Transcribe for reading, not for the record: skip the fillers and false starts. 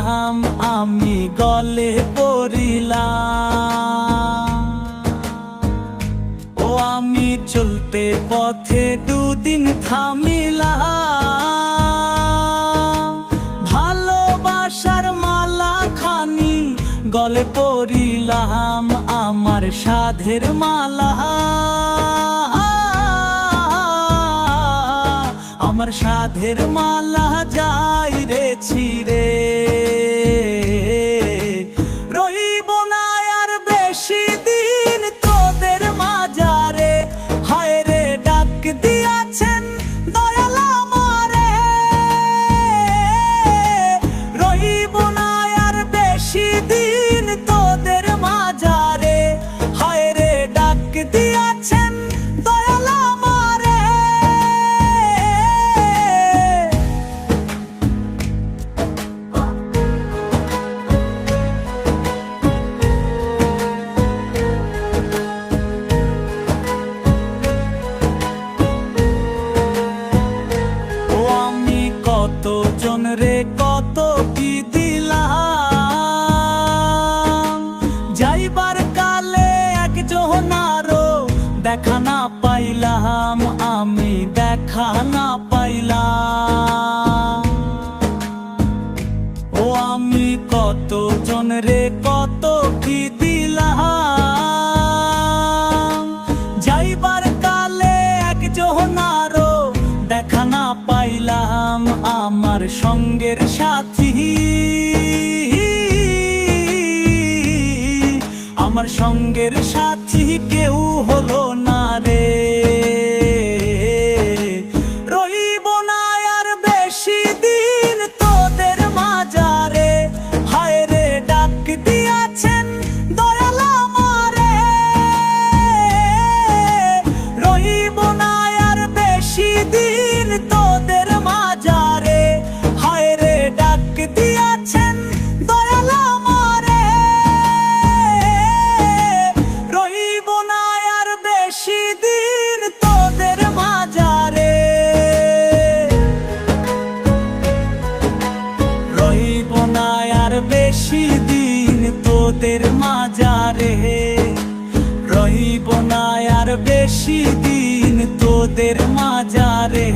পরিলাম, আমি গলে পরিলাম। ও আমি চলতে পথে দুদিন থামিলাম, ভালোবাসার মালা খানি গলে পরিলাম, আমার সাধের মালা, আমার সাধের মালা যাই রে ছিঁড়ে। রইব না আর বেশি দিন তোদের মাঝারে, হায় রে ডাক দিয়াছেন দয়াল আমারে। রইব না আর বেশি দিন তোদের মাঝারে, হায় রে ডাক দিয়াছেন দয়াল আমারে। কতজন রে কত কি দিলাম, যাইবার কালে একজনারও দেখা না পাইলাম, আমি দেখা না পাইলাম। ও আমি কতজন রে কত কি দিলাম, যাইবার কালে একজনারও দেখা না পাইলাম, আমার সঙ্গের সাথী, আমার সঙ্গের সাথী কেউ হলো না রে। রইব না আর বেশি দিন তোদের মাঝারে, হায় রে ডাক দিয়াছেন দয়াল আমারে। রইব না আর বেশি দিন তোদের মাঝারে, হায় রে ডাক দিয়াছেন দয়াল আমারে। রইব না আর বেশি দিন তোদের মাঝারে, রইব না আর বেশি দিন তোদের মাঝারে, রইব না আর বেশি দিন তোদের মাঝারে।